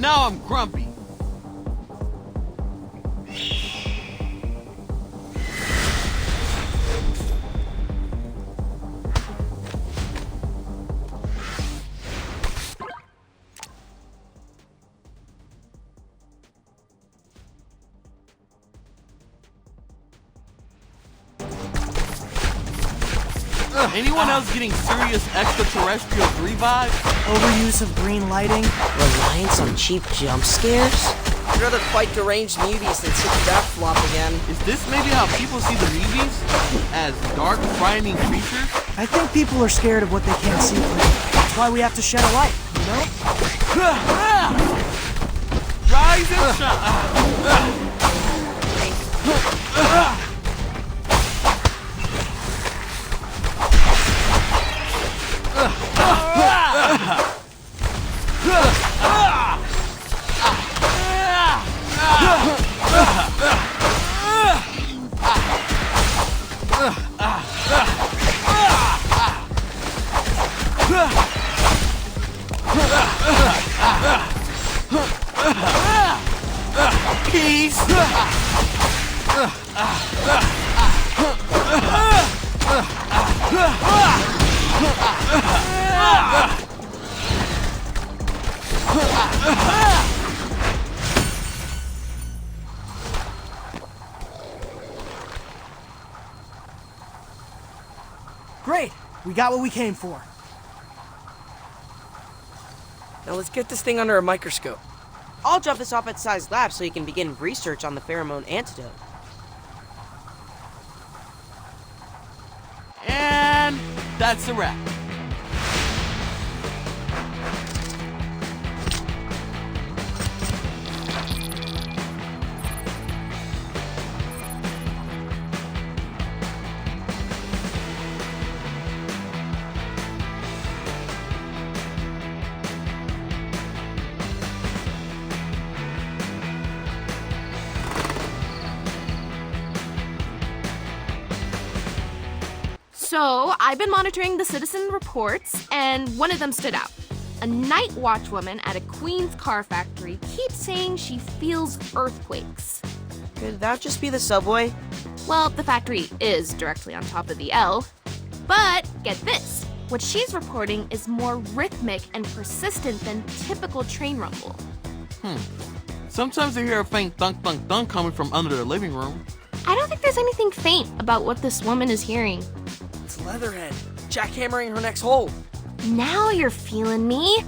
now I'm grumpy. Anyone else getting serious extraterrestrial 3 vibes? Overuse of green lighting? Reliance on cheap jump scares? I'd rather fight deranged muties than sit back flop again. Is this maybe how people see the muties? As dark, frightening creatures? I think people are scared of what they can't see clearly. That's why we have to shed a light, you know? Rise and shine! Peace! Great! We got what we came for. Now let's get this thing under a microscope. I'll drop this off at Sai's lab so he can begin research on the pheromone antidote. And that's a wrap. So, I've been monitoring the citizen reports, and one of them stood out. A night watch woman at a Queens car factory keeps saying she feels earthquakes. Could that just be the subway? Well, the factory is directly on top of the L. But, get this, what she's reporting is more rhythmic and persistent than typical train rumble. Sometimes I hear a faint thunk thunk thunk coming from under the living room. I don't think there's anything faint about what this woman is hearing. It's Leatherhead, jackhammering her next hole. Now you're feeling me.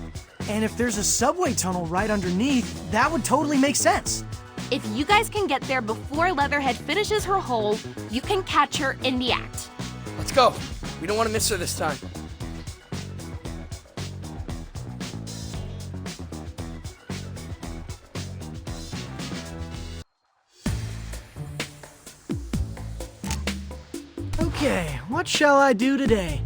And if there's a subway tunnel right underneath, that would totally make sense. If you guys can get there before Leatherhead finishes her hole, you can catch her in the act. Let's go. We don't want to miss her this time. Okay, what shall I do today?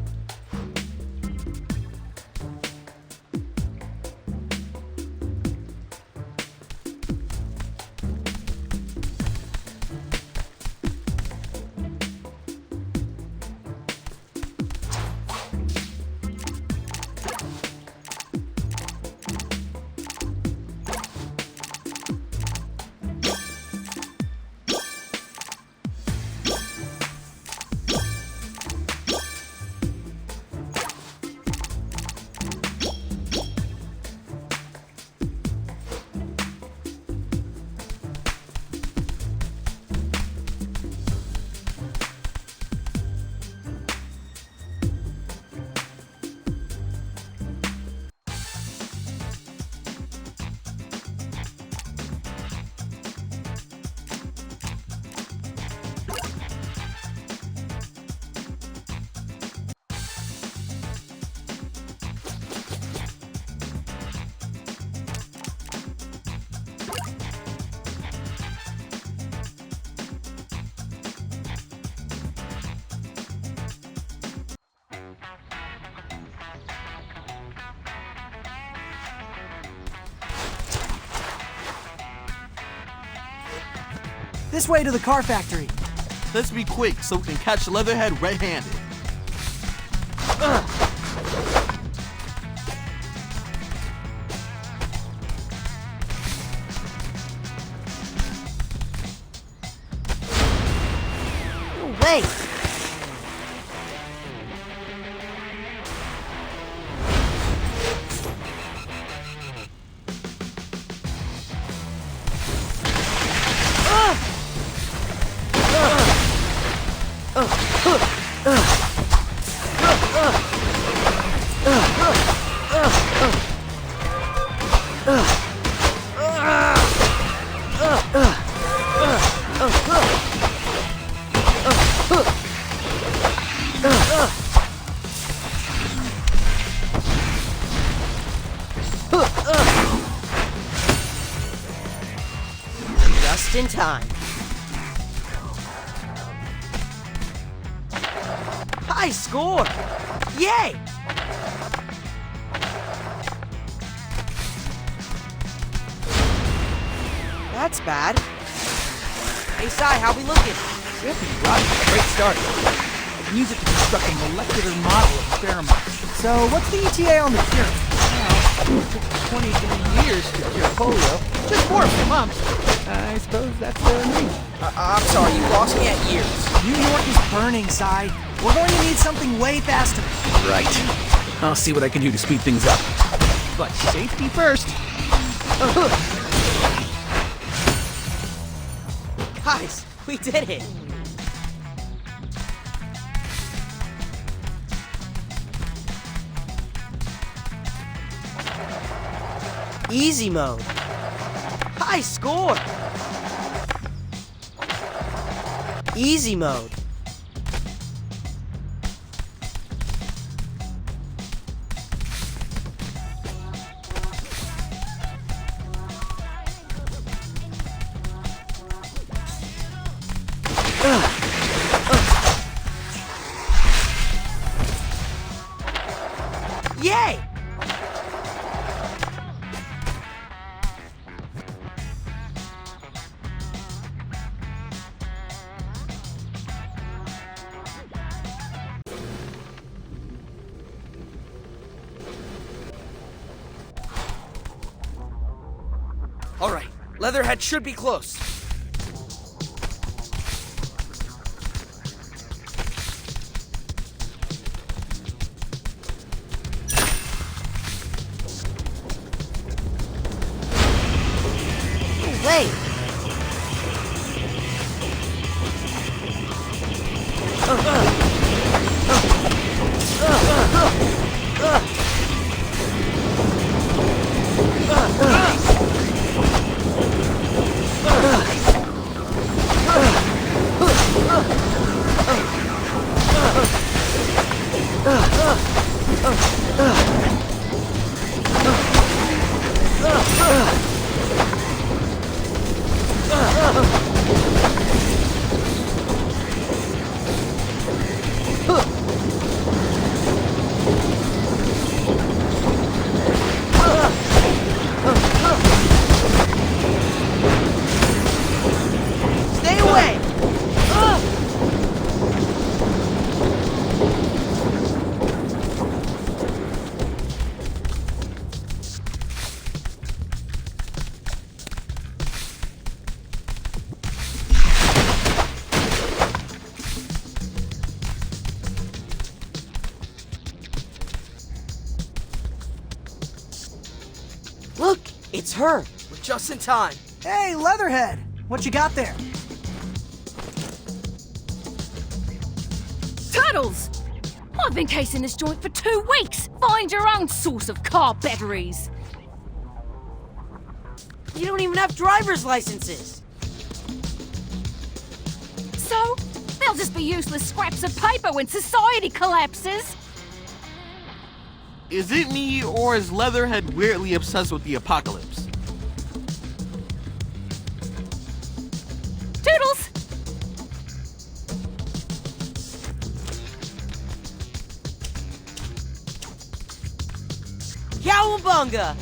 This way to the car factory. Let's be quick so we can catch Leatherhead red-handed. Just in time. High score! Yay! That's bad. Hey, Sai, how we looking? We're pretty rotten. Great start. We can use it to construct a molecular model of pheromones. So, what's the ETA on the cure? It took 23 years to cure polio. Just 4 months. I suppose that's their name. I'm sorry, you lost me at years. New York is burning, Sai. We're going to need something way faster. Right. I'll see what I can do to speed things up. But safety first. Guys, we did it! Easy mode. High score! Easy mode. Yay! All right, Leatherhead should be close. Wait! Stay away! Look, it's her. We're just in time. Hey, Leatherhead! What you got there? Turtles! I've been casing this joint for 2 weeks. Find your own source of car batteries. You don't even have driver's licenses. So, they'll just be useless scraps of paper when society collapses. Is it me, or is Leatherhead weirdly obsessed with the apocalypse? Toodles! Cowabunga!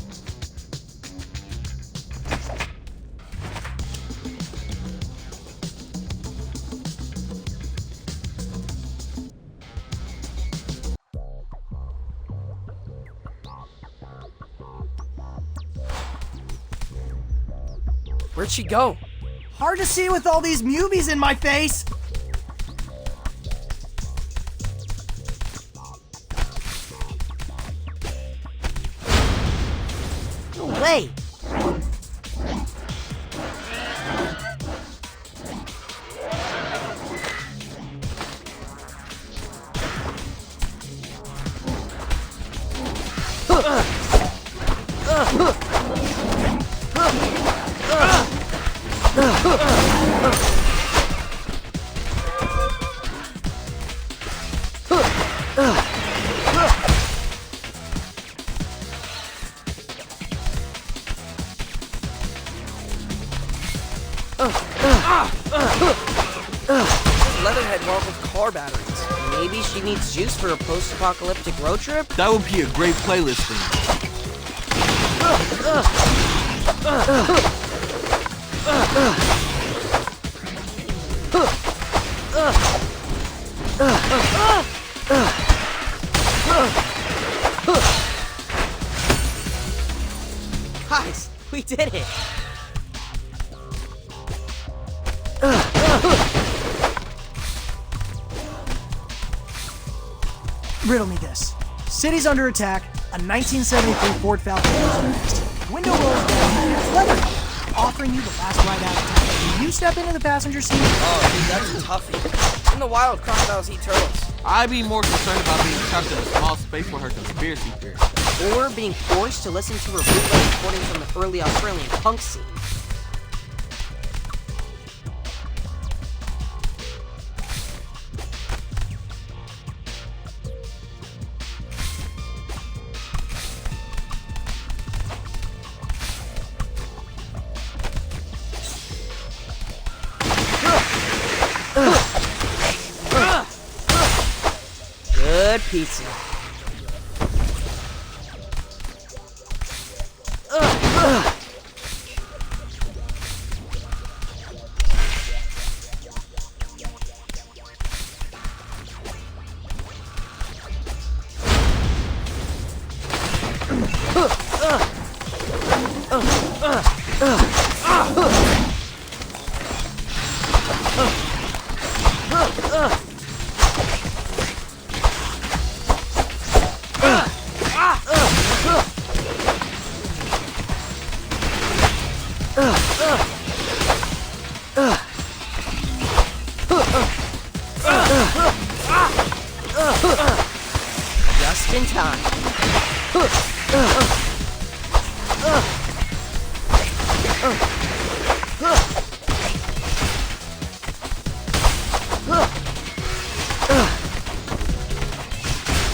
Where'd she go? Hard to see with all these mubies in my face. No way! Leatherhead marveled car batteries. Maybe she needs juice for a post-apocalyptic road trip? That would be a great playlist thing. Guys, we did it! Riddle me this. City's under attack, a 1973 Ford Falcon goes next. Window rolls down, and it's Leatherhead, offering you the last ride out of town. Do you step into the passenger seat? Oh, dude, that's a toughie. In the wild, crocodiles eat turtles. I'd be more concerned about being trapped in a small space with her conspiracy theories. Or being forced to listen to her bootleg recordings from the early Australian punk scene. Good pizza. Just in time.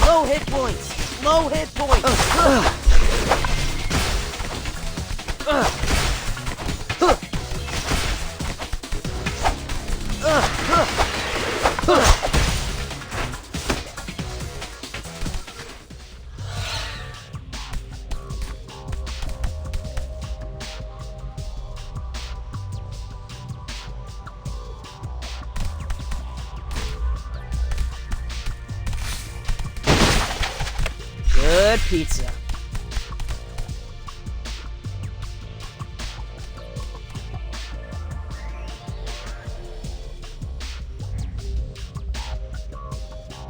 Low hit points. Low hit points. Good pizza.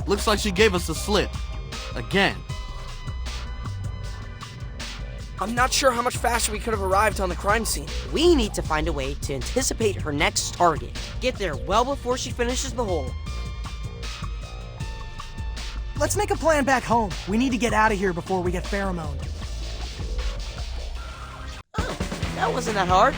Looks like she gave us the slip. Again. I'm not sure how much faster we could have arrived on the crime scene. We need to find a way to anticipate her next target. Get there well before she finishes the hole. Let's make a plan back home. We need to get out of here before we get pheromoned. Oh, that wasn't that hard.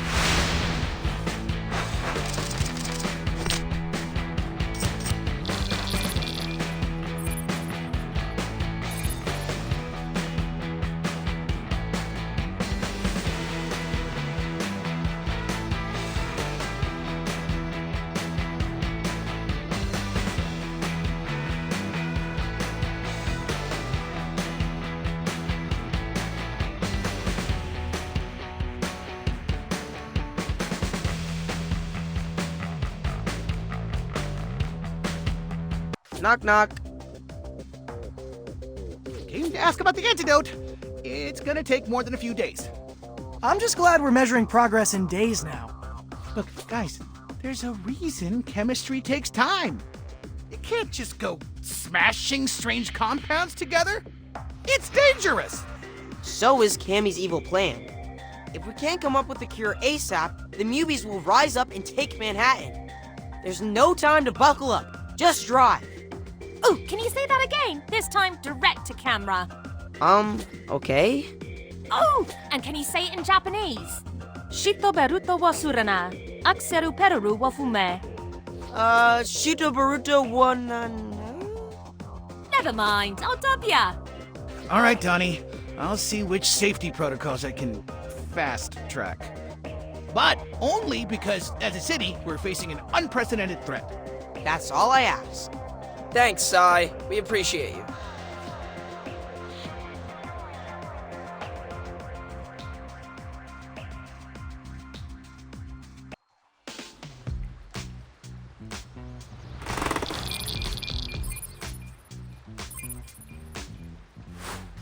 Knock, knock. Came to ask about the antidote. It's gonna take more than a few days. I'm just glad we're measuring progress in days now. Look, guys, there's a reason chemistry takes time. You can't just go smashing strange compounds together. It's dangerous. So is Cammy's evil plan. If we can't come up with a cure ASAP, the Mubies will rise up and take Manhattan. There's no time to buckle up. Just drive. Oh, can you say that again? This time direct to camera. Okay. Oh, and can you say it in Japanese? Shito beruto wa surana, akseru peru wa fume. Shito Baruto one. Never mind, I'll dub ya. All right, Donnie. I'll see which safety protocols I can fast track. But only because, as a city, we're facing an unprecedented threat. That's all I ask. Thanks, Sai. We appreciate you.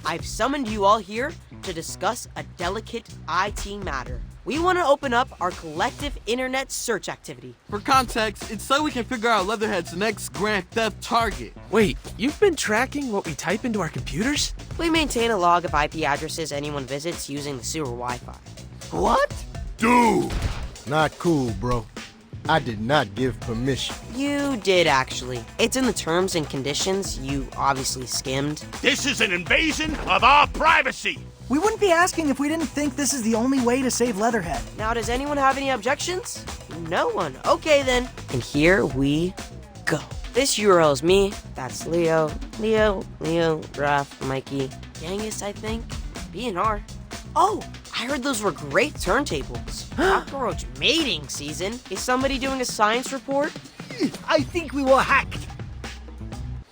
I've summoned you all here to discuss a delicate IT matter. We want to open up our collective internet search activity. For context, it's so we can figure out Leatherhead's next grand theft target. Wait, you've been tracking what we type into our computers? We maintain a log of IP addresses anyone visits using the sewer Wi-Fi. What? Dude! Not cool, bro. I did not give permission. You did, actually. It's in the terms and conditions you obviously skimmed. This is an invasion of our privacy. We wouldn't be asking if we didn't think this is the only way to save Leatherhead. Now, does anyone have any objections? No one. Okay, then. And here we go. This URL is me. That's Leo, Raph, Mikey, Genghis, I think, B&R. Oh, I heard those were great turntables. Cockroach mating season. Is somebody doing a science report? I think we were hacked.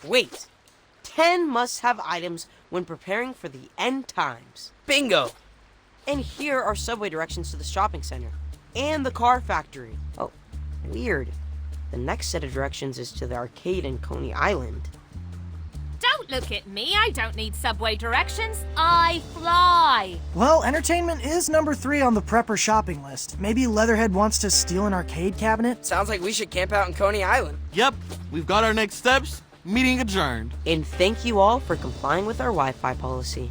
Wait. 10 must-have items when preparing for the end times. Bingo! And here are subway directions to the shopping center and the car factory. Oh, weird. The next set of directions is to the arcade in Coney Island. Don't look at me. I don't need subway directions. I fly. Well, entertainment is number 3 on the prepper shopping list. Maybe Leatherhead wants to steal an arcade cabinet? Sounds like we should camp out in Coney Island. Yep, we've got our next steps. Meeting adjourned. And thank you all for complying with our Wi-Fi policy.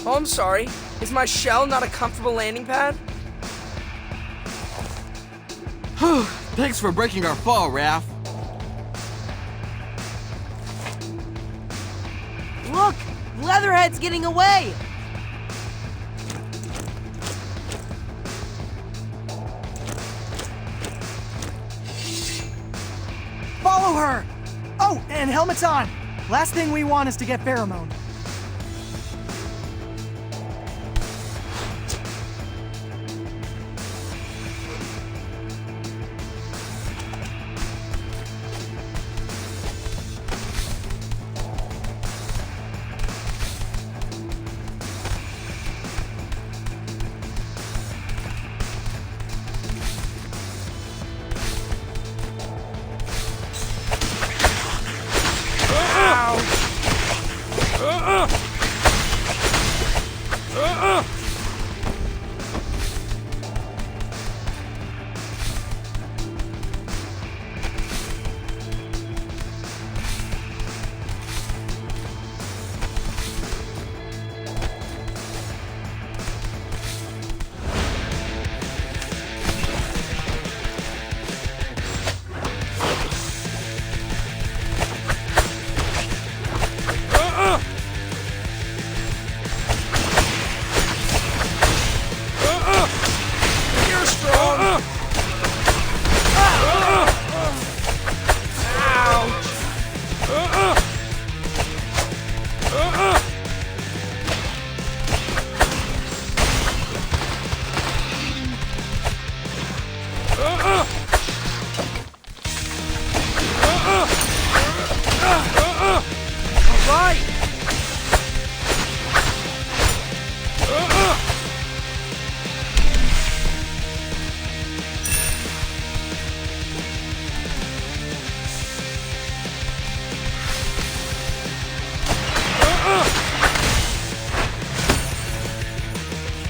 Oh, I'm sorry. Is my shell not a comfortable landing pad? Thanks for breaking our fall, Raph. Look! Leatherhead's getting away! Follow her! Oh, and helmets on! Last thing we want is to get pheromone.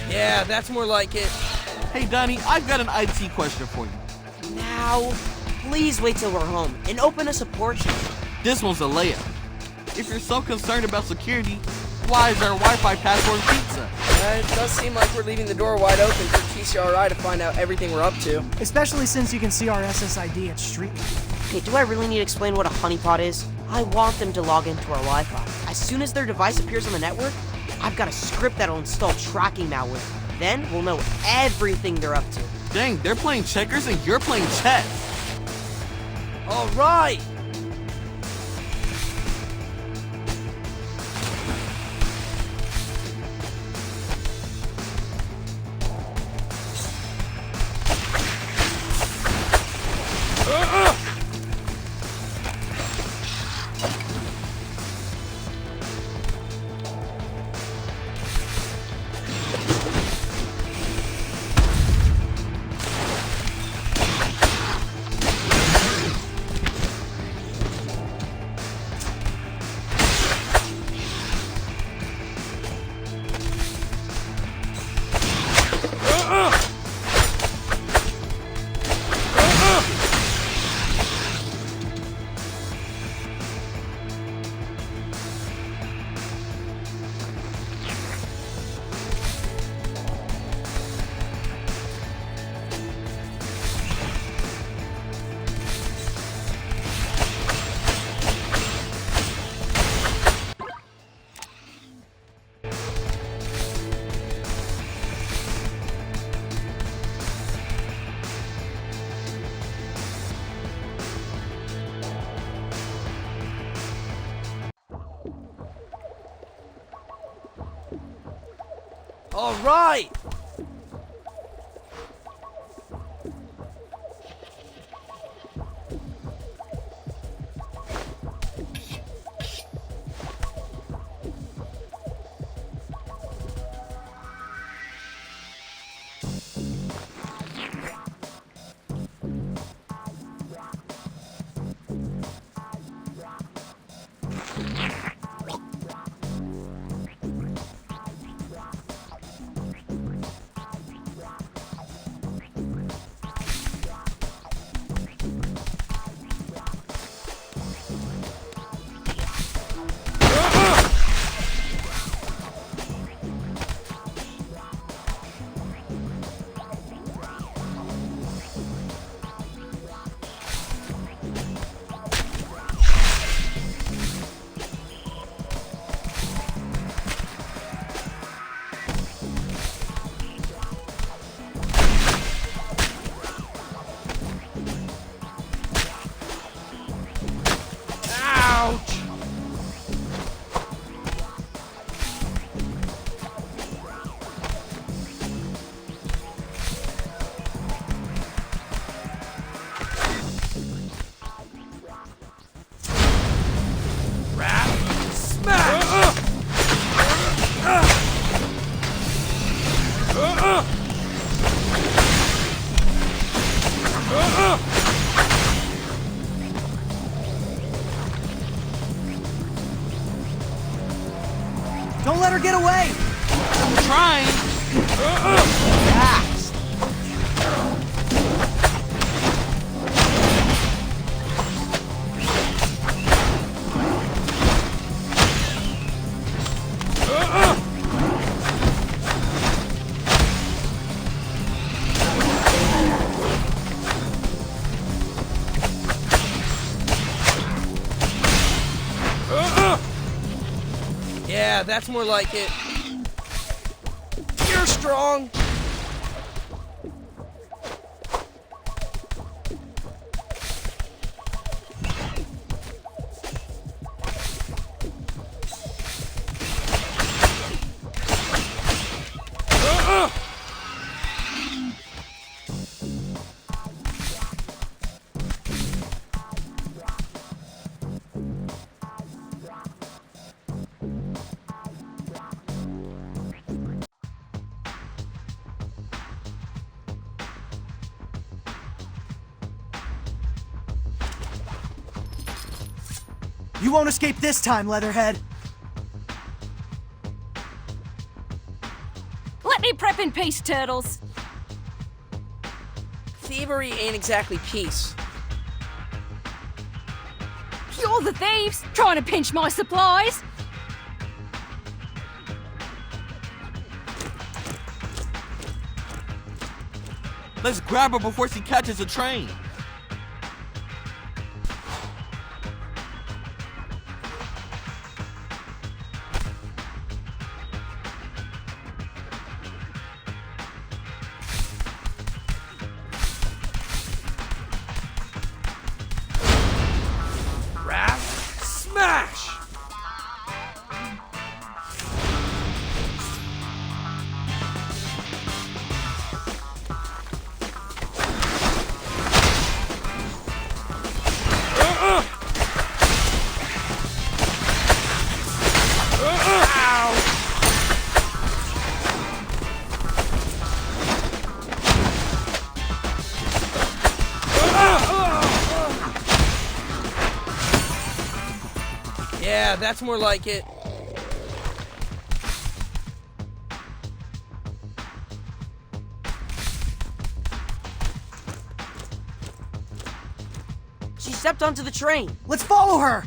Yeah, that's more like it. Hey, Donnie, I've got an IT question for you. Now, please wait till we're home and open a support channel. This one's a layup. If you're so concerned about security, why is our Wi-Fi password pizza? It does seem like we're leaving the door wide open for TCRI to find out everything we're up to. Especially since you can see our SSID at Street. Okay, do I really need to explain what a honeypot is? I want them to log into our Wi-Fi. As soon as their device appears on the network, I've got a script that'll install tracking malware. Then we'll know everything they're up to. Dang, they're playing checkers and you're playing chess. All right. All right. Don't let her get away! I'm trying. Fast! Yeah, that's more like it. You're strong. You won't escape this time, Leatherhead. Let me prep in peace, turtles. Thievery ain't exactly peace. You're the thieves, trying to pinch my supplies. Let's grab her before she catches a train. Smash! Yeah, that's more like it. She stepped onto the train. Let's follow her!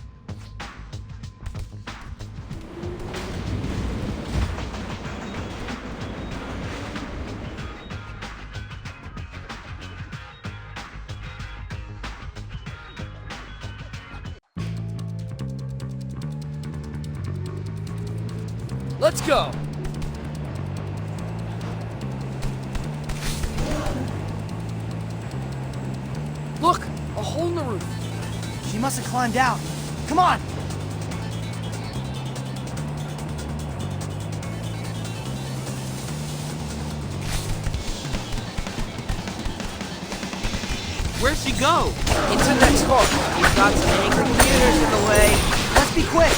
Let's go. Look, a hole in the roof. She must have climbed out. Come on! Where'd she go? Into the next car. You've got some angry computers in the way. Let's be quick!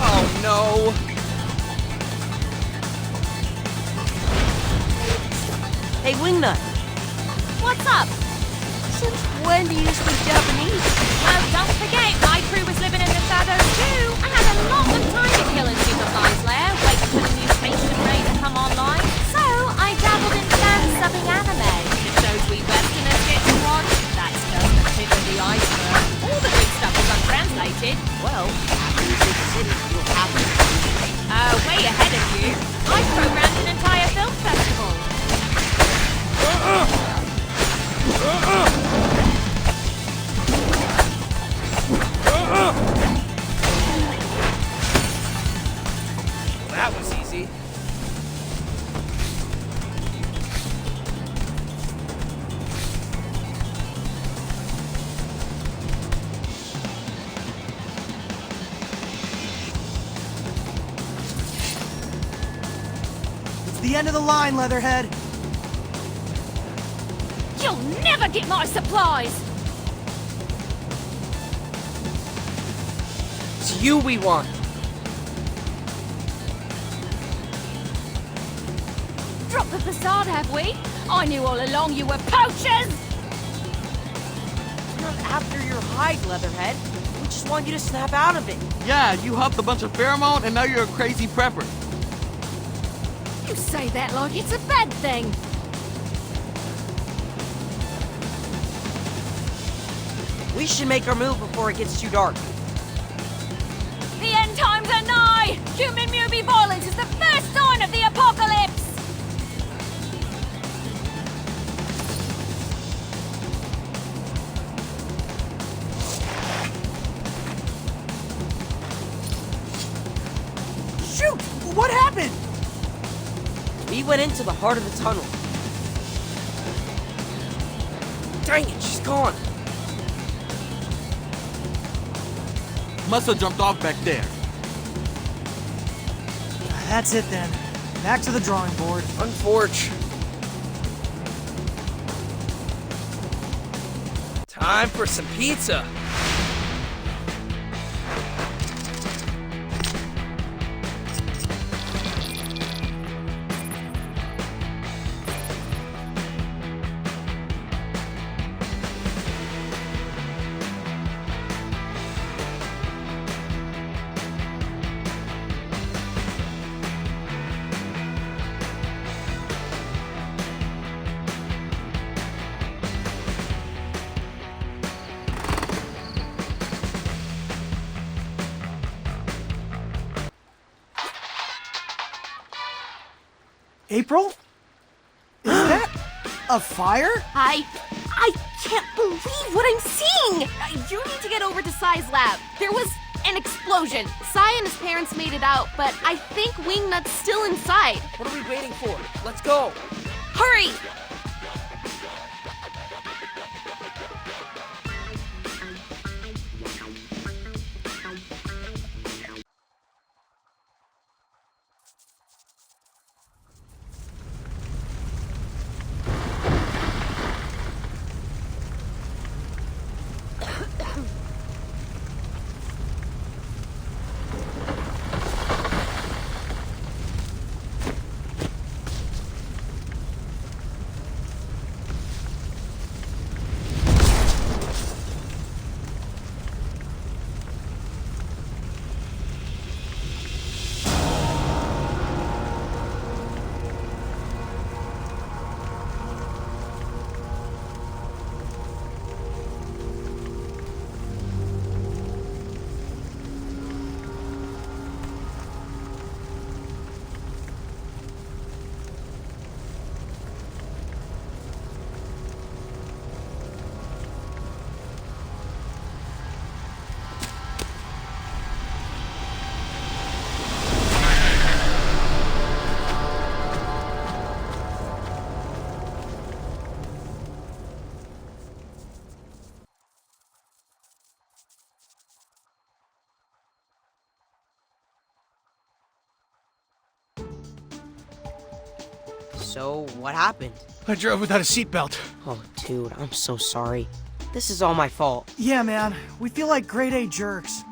Oh no. Hey, Wingnut, What's up? since when do you speak Japanese? Well, don't forget, my crew was living in the shadows too. I had a lot of time to kill in Superfly's lair, waiting for the new station Ray to come online. So I dabbled in fan-subbing anime. The shows we Westerners get to watch, that's just the tip of the iceberg. All the big stuff is untranslated. Well, after you take the city, you'll have to. Way ahead of you. I programmed an entire film festival. the end of the line, Leatherhead. You'll never get my supplies! It's you we want. Dropped the facade, have we? I knew all along you were poachers! We're not after your hide, Leatherhead. We just want you to snap out of it. Yeah, you huffed a bunch of pheromone and now you're a crazy prepper. You say that like it's a bad thing. We should make our move before it gets too dark. The end times are nigh! Human mutant violence is the first sign of the apocalypse! Shoot! What happened? We went into the heart of the tunnel. Dang it, she's gone. Must have jumped off back there. That's it then. Back to the drawing board. Unforge. Time for some pizza. April? Is that a fire? I can't believe what I'm seeing! You need to get over to Sai's lab. There was an explosion. Sai and his parents made it out, but I think Wingnut's still inside. What are we waiting for? Let's go. Hurry! So, what happened? I drove without a seatbelt. Oh, dude, I'm so sorry. This is all my fault. Yeah, man. We feel like grade A jerks.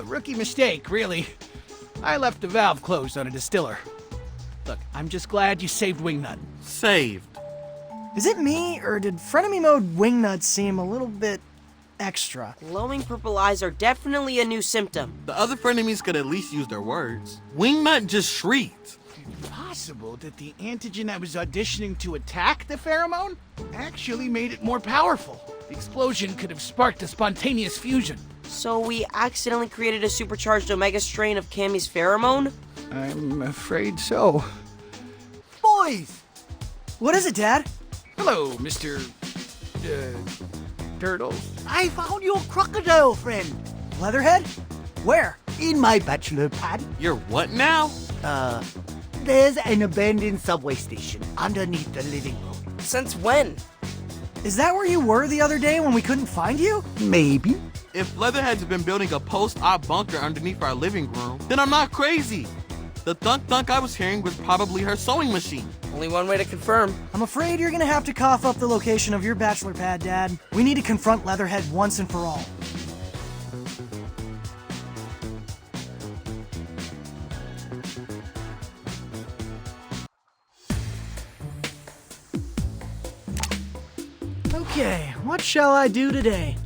Rookie mistake, really. I left the valve closed on a distiller. Look, I'm just glad you saved Wingnut. Saved. Is it me, or did frenemy mode Wingnut seem a little bit extra? Glowing purple eyes are definitely a new symptom. The other frenemies could at least use their words. Wingnut just shrieked. Possible that the antigen I was auditioning to attack the pheromone actually made it more powerful. The explosion could have sparked a spontaneous fusion. So we accidentally created a supercharged omega strain of Cammy's pheromone? I'm afraid so. Boys! What is it, Dad? Hello, Mr. Turtles. I found your crocodile friend Leatherhead? Where? in my bachelor pad. You're what now? There's an abandoned subway station underneath the living room. Since when? Is that where you were the other day when we couldn't find you? Maybe. If Leatherhead's been building a post-op bunker underneath our living room, then I'm not crazy. The thunk I was hearing was probably her sewing machine. Only one way to confirm. I'm afraid you're gonna have to cough up the location of your bachelor pad, Dad. We need to confront Leatherhead once and for all. Okay, what shall I do today?